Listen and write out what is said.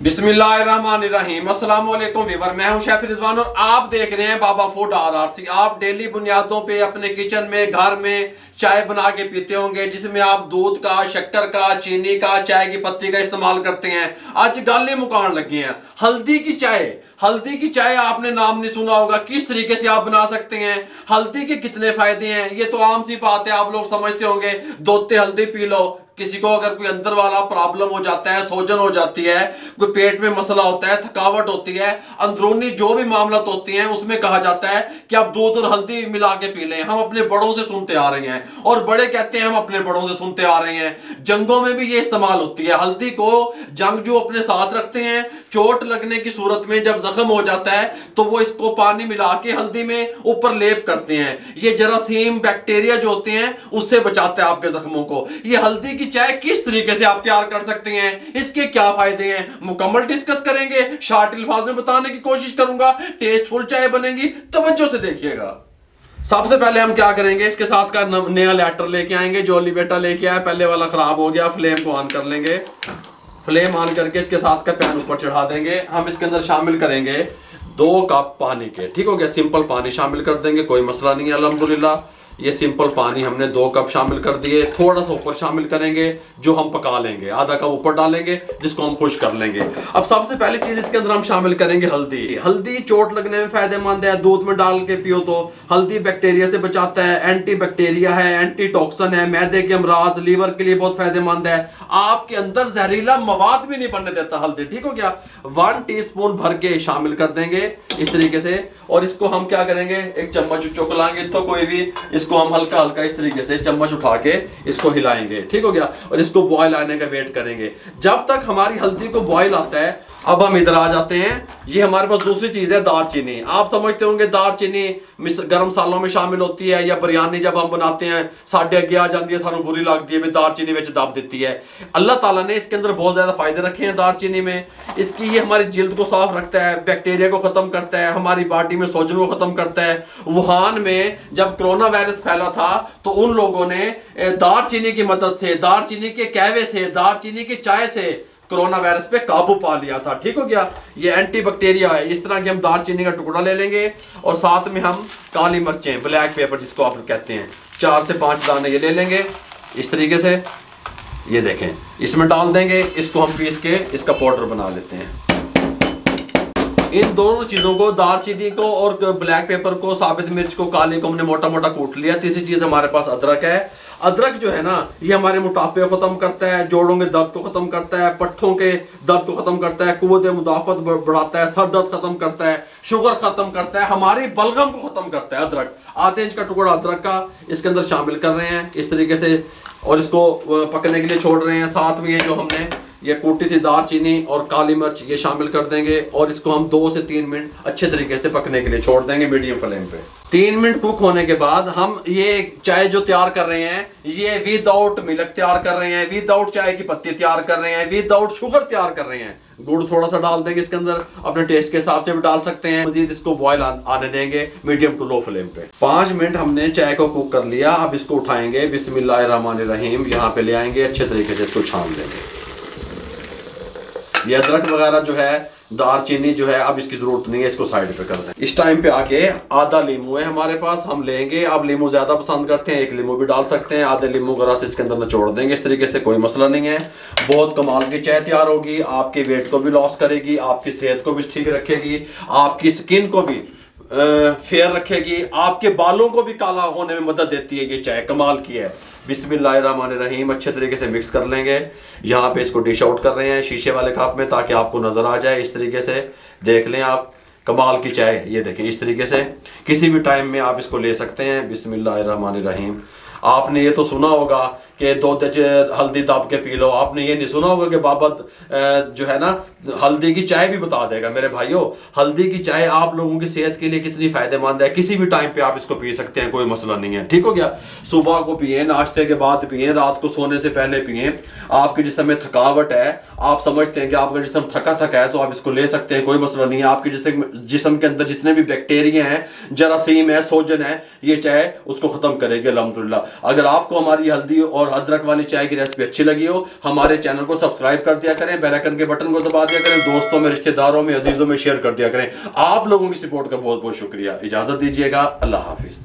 बिस्मिल्लाहिर्रहमानिर्रहीम। अस्सलाम वालेकुम वीवर, मैं हूं शेफ रिजवान और आप देख रहे हैं बाबा फूड RRC। आप डेली बुनियादों पे अपने किचन में घर में चाय बना के पीते होंगे, जिसमें आप दूध का, शक्कर का, चीनी का, चाय की पत्ती का इस्तेमाल करते हैं। आज गाले मुकान लगे हैं हल्दी की चाय। हल्दी की चाय आपने नाम नहीं सुना होगा, किस तरीके से आप बना सकते हैं, हल्दी के कितने फायदे हैं, ये तो आम सी बात है, आप लोग समझते होंगे। दोते हल्दी पी लो। किसी को अगर कोई अंदर वाला प्रॉब्लम हो जाता है, सोजन हो जाती है, कोई पेट में मसला होता है, थकावट होती है, अंदरूनी जो भी मामलात होती हैं, उसमें कहा जाता है कि आप दूध और हल्दी मिला के पी लें। हम अपने बड़ों से सुनते आ रहे हैं और बड़े कहते हैं हम अपने बड़ों से सुनते आ रहे हैं। जंगों में भी ये इस्तेमाल होती है। हल्दी को जंगजू अपने साथ रखते हैं। चोट लगने की सूरत में जब जख्म हो जाता है तो वो इसको पानी मिला के हल्दी में ऊपर लेप करते हैं। ये जरासीम बैक्टीरिया जो होते हैं उससे बचाता है आपके जख्मों को। ये हल्दी की चाय किस तरीके से आप तैयार कर सकते हैं, इसके क्या फायदे हैं, मुकम्मल डिस्कस करेंगे। शॉर्ट अल्फाज में बताने की कोशिश करूंगा। टेस्टफुल चाय बनेगी, तवज्जो से देखिएगा। सबसे पहले हम क्या करेंगे, इसके साथ का नया लैटर लेके आएंगे। जोली बेटा लेके आया, पहले वाला खराब हो गया। फ्लेम को ऑन कर लेंगे। फ्लेम ऑन करके इसके साथ का पैन ऊपर चढ़ा देंगे। हम इसके अंदर शामिल करेंगे 2 कप पानी के। ठीक हो गया, सिंपल पानी शामिल कर देंगे, कोई मसला नहीं है अल्हम्दुलिल्लाह। ये सिंपल पानी हमने 2 कप शामिल कर दिए। थोड़ा सा ऊपर शामिल करेंगे जो हम पका लेंगे, आधा कप ऊपर डालेंगे जिसको हम खुश कर लेंगे। अब सबसे पहली चीज इसके अंदर हम शामिल करेंगे हल्दी। हल्दी चोट लगने में फायदेमंद है, दूध में डाल के पियो तो हल्दी बैक्टीरिया से बचाता है, एंटी बैक्टीरिया है, एंटी टॉक्सिन है, मैदे के अमराज, लीवर के लिए बहुत फायदेमंद है। आपके अंदर जहरीला मवाद भी नहीं बनने देता हल्दी। ठीक हो गया, 1 टीस्पून भर के शामिल कर देंगे इस तरीके से। और इसको हम क्या करेंगे, एक चम्मच चौकलाएंगे तो कोई भी, इसको हम हल्का हल्का इस तरीके से चम्मच उठा के इसको हिलाएंगे। ठीक हो गया, और इसको बॉयल आने का वेट करेंगे जब तक हमारी हल्दी को बॉयल आता है। अब हम इधर आ जाते हैं। ये हमारे पास दूसरी चीज है दालचीनी। आप समझते होंगे दालचीनी गरम मसालों में शामिल होती है, या बिरयानी जब हम बनाते हैं साढ़े अगे आ जाती है, सानू बुरी लगती है, दालचीनी विच दब देती है। अल्लाह ताला ने इसके अंदर बहुत ज्यादा फायदे रखे हैं दालचीनी में। इसकी ये हमारी जिल्द को साफ रखता है, बैक्टीरिया को खत्म करता है, हमारी बॉडी में सोजन को खत्म करता है। वुहान में जब कोरोना वायरस फैला था तो उन लोगों ने दालचीनी की मदद से, दालचीनी के कहवे से, दालचीनी की चाय से कोरोना वायरस पे काबू पा लिया था। ठीक हो गया, ये एंटी बैक्टीरिया है। इस तरह की हम दालचीनी का टुकड़ा ले लेंगे और साथ में हम काली मिर्चें, ब्लैक पेपर जिसको आप कहते हैं, 4 से 5 दाने ये ले लेंगे इस तरीके से। ये देखें, इसमें डाल देंगे। इसको हम पीस के इसका पाउडर बना लेते हैं। इन दोनों चीजों को, दालचीनी को और ब्लैक पेपर को, साबित मिर्च को, काली को हमने मोटा मोटा कूट लिया। तीसरी चीज हमारे पास अदरक है। अदरक जो है ना, ये हमारे मोटापे को खत्म करता है, जोड़ों के दर्द को खत्म करता है, पट्ठों के दर्द को खत्म करता है, कुव्वत मुदाफत बढ़ाता है, सर दर्द खत्म करता है, शुगर खत्म करता है, हमारी बलगम को खत्म करता है अदरक। आधे इंच का टुकड़ा अदरक का इसके अंदर शामिल कर रहे हैं इस तरीके से, और इसको पकने के लिए छोड़ रहे हैं। साथ में ये जो हमने ये कूटी थी दालचीनी और काली मिर्च ये शामिल कर देंगे, और इसको हम 2 से 3 मिनट अच्छे तरीके से पकने के लिए छोड़ देंगे मीडियम फ्लेम पे। 3 मिनट कुक होने के बाद हम ये चाय जो तैयार कर रहे हैं, ये विदाउट मिल्क तैयार कर रहे हैं, विदाउट चाय की पत्ती तैयार कर रहे हैं, विदाउट शुगर तैयार कर रहे हैं। गुड़ थोड़ा सा डाल देंगे इसके अंदर, अपने टेस्ट के हिसाब से भी डाल सकते हैं। मजीद इसको बॉयल आने देंगे मीडियम टू लो फ्लेम पे। 5 मिनट हमने चाय को कुक कर लिया। अब इसको उठाएंगे, बिस्मिल्लाहिर्रहमानिर्रहीम, यहाँ पे ले आएंगे, अच्छे तरीके से इसको छान देंगे। ये अदरक वगैरह जो है, दालचीनी जो है, अब इसकी जरूरत नहीं है, इसको साइड पे कर दें। इस टाइम पे आके आधा लीमू है हमारे पास, हम लेंगे। अब लीमू ज्यादा पसंद करते हैं, 1 लीमू भी डाल सकते हैं। आधे लीमू का रस इसके अंदर निचोड़ देंगे इस तरीके से, कोई मसला नहीं है। बहुत कमाल की चाय तैयार होगी। आपके वेट को भी लॉस करेगी, आपकी सेहत को भी ठीक रखेगी, आपकी स्किन को भी फेयर रखेगी, आपके बालों को भी काला होने में मदद देती है। ये चाय कमाल की है। बिस्मिल्लाहिर्रहमानिर्रहीम, अच्छे तरीके से मिक्स कर लेंगे। यहाँ पे इसको डिश आउट कर रहे हैं शीशे वाले कप में, ताकि आपको नजर आ जाए इस तरीके से। देख लें आप, कमाल की चाय। ये देखें इस तरीके से, किसी भी टाइम में आप इसको ले सकते हैं। बिस्मिल्लाहिर्रहमानिर्रहीम। आपने ये तो सुना होगा कि 2 हल्दी दब के पी लो, आपने ये नहीं सुना होगा कि बाबा जो है ना हल्दी की चाय भी बता देगा। मेरे भाइयों, हल्दी की चाय आप लोगों की सेहत के लिए कितनी फायदेमंद है। किसी भी टाइम पे आप इसको पी सकते हैं, कोई मसला नहीं है। ठीक हो गया, सुबह को पिए, नाश्ते के बाद पिए, रात को सोने से पहले पिए। आपके जिस्म में थकावट है, आप समझते हैं कि आपका जिस्म थका थका है, तो आप इसको ले सकते हैं, कोई मसला नहीं है। आपके जिस्म के अंदर जितने भी बैक्टीरिया हैं, जरासीम है, सोजन है, ये चाय उसको खत्म करेगी अल्हम्दुलिल्लाह। अगर आपको हमारी हल्दी और और अदरक वाली चाय की रेसिपी अच्छी लगी हो, हमारे चैनल को सब्सक्राइब कर दिया करें, बेल आइकन के बटन को दबा दिया करें, दोस्तों में, रिश्तेदारों में, अजीजों में शेयर कर दिया करें। आप लोगों की सपोर्ट का बहुत बहुत शुक्रिया। इजाजत दीजिएगा। अल्लाह हाफिज।